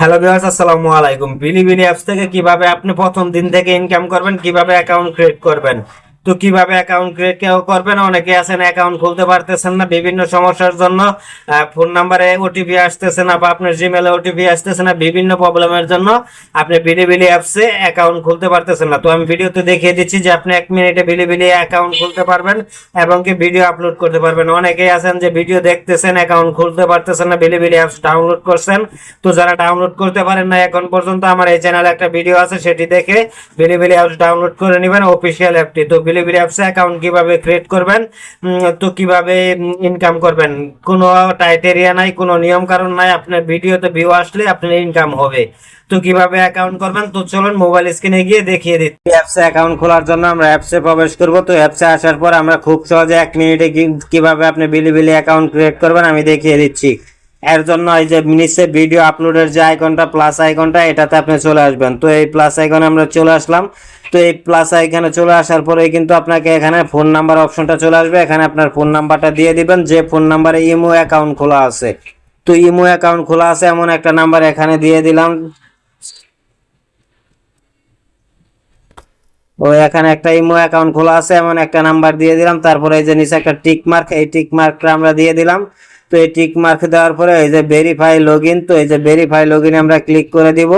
Hello viewers, আসসালামু আলাইকুম। বিলিবিলি apps থেকে কিভাবে আপনি প্রথম দিন থেকে ইনকাম করবেন, কিভাবে অ্যাকাউন্ট ক্রিয়েট করবেন। তো কিভাবে অ্যাকাউন্ট ক্রিয়েট করবেন, অনেকে আছেন অ্যাকাউন্ট খুলতে পারতেছেন না বিভিন্ন সমস্যার জন্য। ফোন নাম্বারে ওটিপি আসতেছে না বা আপনার জিমেলে ওটিপি আসতেছে না, বিভিন্ন প্রবলেমের জন্য আপনি বিলিবিলি অ্যাপসে অ্যাকাউন্ট খুলতে পারতেছেন না। তো আমি ভিডিওতে দেখিয়ে দিচ্ছি যে আপনি 1 মিনিটে বিলিবিলি অ্যাকাউন্ট খুলতে পারবেন এবং কি ভিডিও আপলোড করতে পারবেন। অনেকেই আছেন যে ভিডিও দেখতেছেন, অ্যাকাউন্ট খুলতে পারতেছেন না, বিলিবিলি অ্যাপস ডাউনলোড করছেন। তো যারা ডাউনলোড করতে পারেন না এখন পর্যন্ত, আমার এই চ্যানেলে একটা ভিডিও আছে, সেটি দেখে বিলিবিলি অ্যাপস ডাউনলোড করে নেবেন, অফিসিয়াল অ্যাপটি। তো বিলিবিলি অ্যাপসে অ্যাকাউন্ট কিভাবে ক্রিয়েট করবেন, তো কিভাবে ইনকাম করবেন, কোনো ক্রাইটেরিয়া নাই, কোনো নিয়ম কারণ নাই, আপনার ভিডিওতে ভিউ আসলে আপনার ইনকাম হবে। তো কিভাবে অ্যাকাউন্ট করবেন, তো চলুন মোবাইল স্ক্রিনে গিয়ে দেখিয়ে দিচ্ছি। অ্যাপসে অ্যাকাউন্ট খোলার জন্য আমরা অ্যাপসে প্রবেশ করব। তো অ্যাপসে আসার পর আমরা খুব সহজে 1 মিনিটে কিভাবে আপনি বিলিবিলি অ্যাকাউন্ট ক্রিয়েট করবেন আমি দেখিয়ে দিচ্ছি। এর জন্য এই যে নিচে ভিডিও আপলোডের যে আইকনটা, প্লাস আইকনটা, এটাতে আপনি চলে আসবেন। তো এই প্লাস আইকনে আমরা চলে আসলাম। তো এই প্লাস আইকনে চলে আসার পরে কিন্তু আপনাকে এখানে ফোন নাম্বার অপশনটা চলে আসবে। এখানে আপনার ফোন নাম্বারটা দিয়ে দিবেন, যে ফোন নাম্বারে ইমো অ্যাকাউন্ট খোলা আছে। তো ইমো অ্যাকাউন্ট খোলা আছে এমন একটা নাম্বার এখানে দিয়ে দিলাম। ও এখানে একটা ইমো অ্যাকাউন্ট খোলা আছে এমন একটা নাম্বার দিয়ে দিলাম। তারপরে এই যে নিচে একটা টিক মার্ক, এই টিক মার্কটা আমরা দিয়ে দিলাম। তো এই টিক মার্ক দেওয়ার পরে এই যে ভেরিফাই লগইন, তো এই যে ভেরিফাই লগইনে আমরা ক্লিক করে দিব।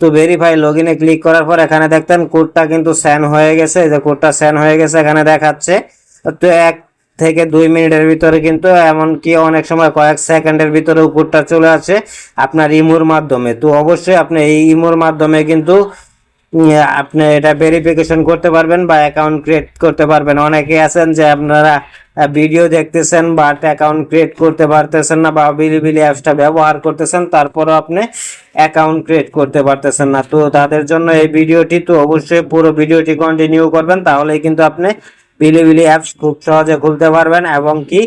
তো ভেরিফাই লগইনে ক্লিক করার পর এখানে দেখতেন কোডটা কিন্তু সেন্ড হয়ে গেছে। এই যে কোডটা সেন্ড হয়ে গেছে এখানে দেখাচ্ছে। তো 1 থেকে 2 মিনিটের ভিতরে কিন্তু, এমনকি অনেক সময় কয়েক সেকেন্ডের ভিতরে কোডটা চলে আসে আপনার ইমোর মাধ্যমে। তো অবশ্যই আপনি এই ইমোর মাধ্যমে কিন্তু আপনি এটা ভেরিফিকেশন করতে পারবেন বা অ্যাকাউন্ট ক্রিয়েট করতে পারবেন। অনেকে আছেন যে আপনারা ভিডিও দেখতেছেন বাট অ্যাকাউন্ট ক্রিয়েট করতে পারতেছেন না, বা বিলিবিলি অ্যাপসটা ব্যবহার করতেছেন তারপরও আপনি অ্যাকাউন্ট ক্রিয়েট করতে পারতেছেন না। তো তাদের জন্য এই ভিডিওটি, তো অবশ্যই পুরো ভিডিওটি কন্টিনিউ করবেন, তাহলেই কিন্তু আপনি বিলিবিলি অ্যাপস খুব সহজে খুলতে পারবেন এবং কি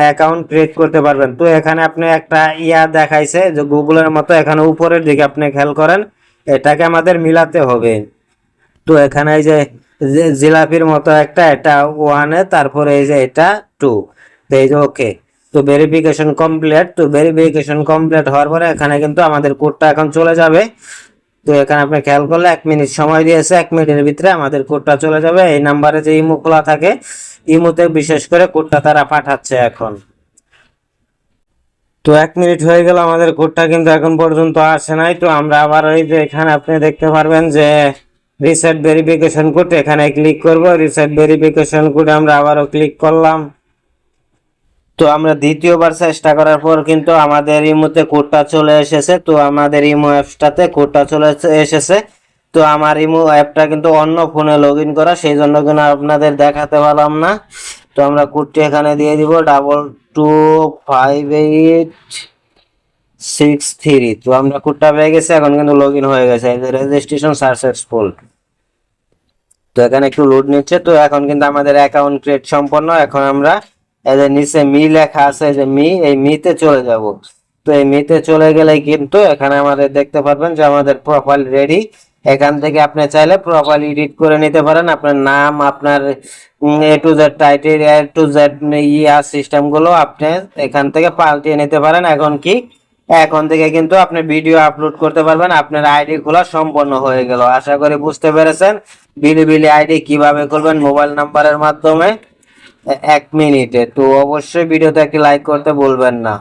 অ্যাকাউন্ট ক্রিয়েট করতে পারবেন। তো এখানে আপনি একটা দেখাইছে যে গুগলের মতো, এখানে উপরের দিকে আপনি খেয়াল করেন, এটাকে আমাদের মিলাতে হবে। তো এখানে এই যে জিলাপির মতো একটা, এটা 1, তারপরে এই যে এটা 2, তো এই যে ওকে। তো ভেরিফিকেশন কমপ্লিট। তো ভেরিফিকেশন কমপ্লিট হওয়ার পরে এখানে কিন্তু আমাদের কোডটা এখন চলে যাবে। তো এখানে আপনি খেয়াল করলে 1 মিনিট সময় দিয়েছে, 1 মিনিটের ভিতরে আমাদের কোডটা চলে যাবে। এই নাম্বারে যে ইমো খোলা থাকে, ইমোতে বিশেষ করে কোডটা তারা পাঠাচ্ছে এখন। তো 1 মিনিট হয়ে গেল, আমাদের কোডটা কিন্তু এখন পর্যন্ত আসে নাই। তো আমরা আবার ওই যে এখানে আপনি দেখতে পারবেন যে রিসেট ভেরিফিকেশন কোড, এখানে ক্লিক করব। রিসেট ভেরিফিকেশন কোডে আমরা আবারও ক্লিক করলাম। তো আমরা দ্বিতীয়বার চেষ্টা করার পর কিন্তু আমাদের ইমোতে কোডটা চলে এসেছে। তো আমাদের ইমো অ্যাপসটাতে কোডটা চলে এসেছে। তো আমার ইমো অ্যাপটা কিন্তু অন্য ফোনে লগ ইন করা, সেই জন্য কিন্তু আপনাদের দেখাতে পারলাম না। তো আমরা কোডটি এখানে দিয়ে দিব 225863। তো আমরা কোডটা পেয়ে গেছি, এখন কিন্তু লগ ইন হয়ে গেছে। এই যে রেজিস্ট্রেশন সাকসেসফুল। তো এখানে একটু লোড নিচ্ছে। তো এখন কিন্তু আমাদের অ্যাকাউন্ট ক্রিয়েট সম্পন্ন। এখন আমরা এই যে নিচে মি লেখা আছে, যে এই মিতে চলে যাব। তো এই মিতে চলে গেলে কিন্তু এখানে আমাদের দেখতে পারবেন যে আমাদের প্রোফাইল রেডি। এখান থেকে আপনি চাইলে প্রোফাইল এডিট করে নিতে পারেন, আপনার নাম, আপনার A to Z title, A to Z system গুলো আপনি এখান থেকে পাল্টিয়ে নিতে পারেন। এখন থেকে কিন্তু আপনি ভিডিও আপলোড করতে পারবেন। আপনার আইডি খোলা সম্পন্ন হয়ে গেল। আশা করি বুঝতে পেরেছেন বিলিবিলি আইডি কিভাবে করবেন মোবাইল নাম্বারের মাধ্যমে 1 মিনিটে। তো অবশ্যই ভিডিওতে একটি লাইক করতে ভুলবেন না।